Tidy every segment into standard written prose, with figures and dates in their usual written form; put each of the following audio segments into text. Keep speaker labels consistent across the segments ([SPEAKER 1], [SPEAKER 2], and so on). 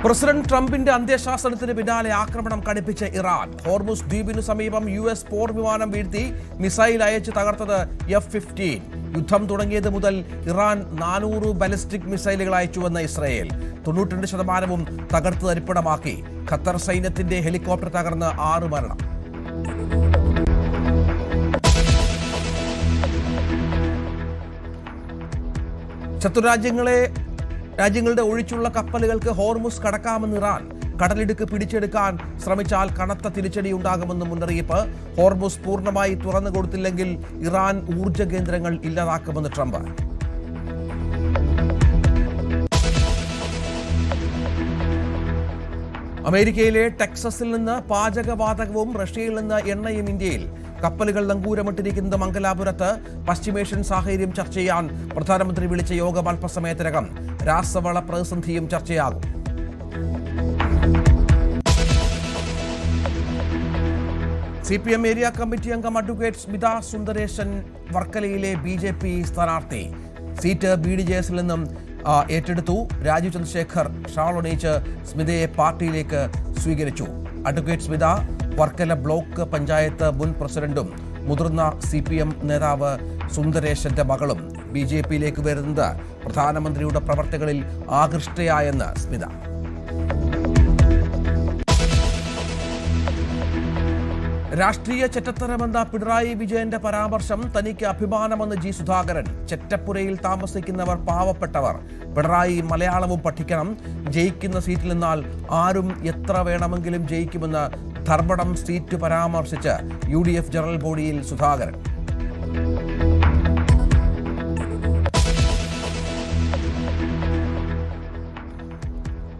[SPEAKER 1] President ട്രംപിന്റെ അന്ത്യശാസനത്തിന് പിന്നാലെ ആക്രമണം കടുപ്പിച്ച ഇറാൻ. ഹോർമുസ് ദ്വീപിനു സമീപം US പോർ വിമാനം വീഴ്ത്തി മിസൈൽ അയച്ച് തകർത്തത് F-15. യുദ്ധം തുടങ്ങിയത് മുതൽ ഇറാൻ 400 ബാലിസ്റ്റിക് മിസൈലുകൾ അയച്ചുവെന്ന് ഇസ്രയേൽ. 92% തകർത്ത് തരിപ്പണമാക്കി. ഖത്തർ സൈന്യത്തിന്റെ ഹെലികോപ്റ്റർ തകർന്ന് 6 മരണം. രാജ്യങ്ങളുടെ ഒഴിച്ചുള്ള കപ്പലുകൾക്ക് ഹോർമുസ് കടക്കാമെന്ന് ഇറാൻ. കടലിടുക്ക് പിടിച്ചെടുക്കാൻ ശ്രമിച്ചാൽ കനത്ത തിരിച്ചടിയുണ്ടാകുമെന്ന് മുന്നറിയിപ്പ്. ഹോർമുസ് പൂർണ്ണമായി തുറന്നു കൊടുത്തില്ലെങ്കിൽ ഇറാൻ ഊർജ്ജ കേന്ദ്രങ്ങൾ ഇല്ലാതാക്കുമെന്ന് ട്രംപ്. അമേരിക്കയിലെ ടെക്സസിൽ നിന്ന് പാചകവാതകവും റഷ്യയിൽ നിന്ന് എണ്ണയും ഇന്ത്യയിൽ. കപ്പലുകൾ നങ്കൂരമിട്ടിരിക്കുന്നത് മംഗലാപുരത്ത്. പശ്ചിമേഷ്യൻ സാഹചര്യം ചർച്ച ചെയ്യാൻ പ്രധാനമന്ത്രി വിളിച്ച യോഗം അല്പസമയത്തിനകം. രാസവള പ്രതിസന്ധിയും ചർച്ചയാകും. CPM ഏരിയ കമ്മിറ്റി അംഗം അഡ്വക്കേറ്റ് സ്മിത സുന്ദരേശൻ വർക്കലയിലെ BJP സ്ഥാനാർത്ഥി. സീറ്റ് BDJS നിന്നും ഏറ്റെടുത്തു. രാജീവ് ചന്ദ്രശേഖർ ഷാൾ അണിയിച്ച് സ്മിതയെ പാർട്ടിയിലേക്ക് സ്വീകരിച്ചു. അഡ്വക്കേറ്റ് സ്മിത വർക്കല ബ്ലോക്ക് പഞ്ചായത്ത് മുൻ പ്രസിഡന്റും മുതിർന്ന CPM നേതാവ് സുന്ദരേശന്റെ മകളും. BJPയിലേക്ക് വരുന്നത് പ്രധാനമന്ത്രിയുടെ പ്രവർത്തികളിൽ ആകൃഷ്ടയായെന്ന് സ്മിത. രാഷ്ട്രീയ ചെറ്റത്തരമെന്ന പിണറായി വിജയന്റെ പരാമർശം തനിക്ക് അഭിമാനമെന്ന് G. സുധാകരൻ. ചെറ്റപ്പുരയിൽ താമസിക്കുന്നവർ പാവപ്പെട്ടവർ. പിണറായി മലയാളവും പഠിക്കണം. ജയിക്കുന്ന സീറ്റിൽ നിന്നാൽ ആരും എത്ര വേണമെങ്കിലും ജയിക്കുമെന്ന് ധർമ്മടം സീറ്റ് പരാമർശിച്ച് UDF ജനറൽ ബോഡിയിൽ സുധാകരൻ.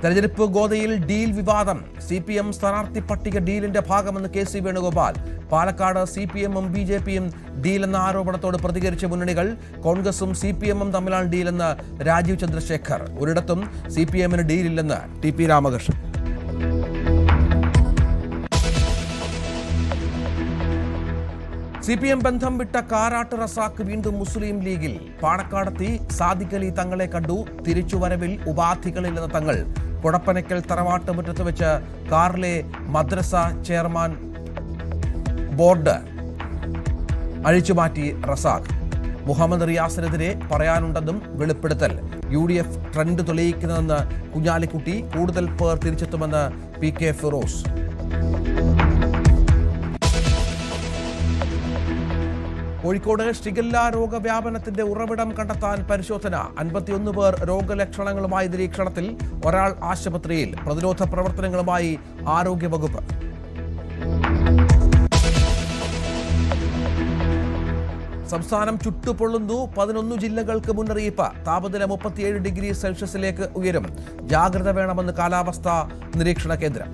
[SPEAKER 1] തെരഞ്ഞെടുപ്പ് ഗോതയിൽ ഡീൽ വിവാദം. CPM സ്ഥാനാർത്ഥി പട്ടിക ഡീലിന്റെ ഭാഗമെന്ന് KC വേണുഗോപാൽ. പാലക്കാട് CPM-ഉം BJP-യും ഡീലെന്ന ആരോപണത്തോട് പ്രതികരിച്ച മുന്നണികൾ. കോൺഗ്രസും CPM-ഉം തമ്മിലാണ് ഡീലെന്ന് രാജീവ് ചന്ദ്രശേഖർ. ഒരിടത്തും CPM-ന് ഡീലില്ലെന്ന് TP രാമകൃഷ്ണൻ. CPM ബന്ധം വിട്ട കാരാട്ട് റസാഖ് വീണ്ടും മുസ്ലിം ലീഗിൽ. പാണക്കാടെത്തി സാദിഖ് അലി തങ്ങളെ കണ്ടു. തിരിച്ചുവരവിൽ ഉപാധികളില്ലെന്ന തങ്ങൾ. കൊടപ്പനയ്ക്കൽ തറവാട്ട് മുറ്റത്ത് വെച്ച് കാറിലെ മദ്രസ ചെയർമാൻ ബോർഡ് അഴിച്ചുമാറ്റി റസാഖ്. മുഹമ്മദ് റിയാസിനെതിരെ പറയാനുണ്ടെന്നും വെളിപ്പെടുത്തൽ. UDF ട്രെൻഡ് തെളിയിക്കുന്നതെന്ന് കുഞ്ഞാലിക്കുട്ടി. കൂടുതൽ പേർ തിരിച്ചെത്തുമെന്ന് PK ഫിറോസ്. കോഴിക്കോട് ഷിഗല്ല രോഗവ്യാപനത്തിന്റെ ഉറവിടം കണ്ടെത്താൻ പരിശോധന. 51 പേർ രോഗലക്ഷണങ്ങളുമായി നിരീക്ഷണത്തിൽ. ഒരാൾ ആശുപത്രിയിൽ. പ്രതിരോധ പ്രവർത്തനങ്ങളുമായി ആരോഗ്യവകുപ്പ്. സംസ്ഥാനം ചുട്ടുപൊള്ളുന്നു. 11 ജില്ലകൾക്ക് മുന്നറിയിപ്പ്. താപനില 37 ഡിഗ്രി സെൽഷ്യസിലേക്ക് ഉയരും. ജാഗ്രത വേണമെന്ന് കാലാവസ്ഥാ നിരീക്ഷണ കേന്ദ്രം.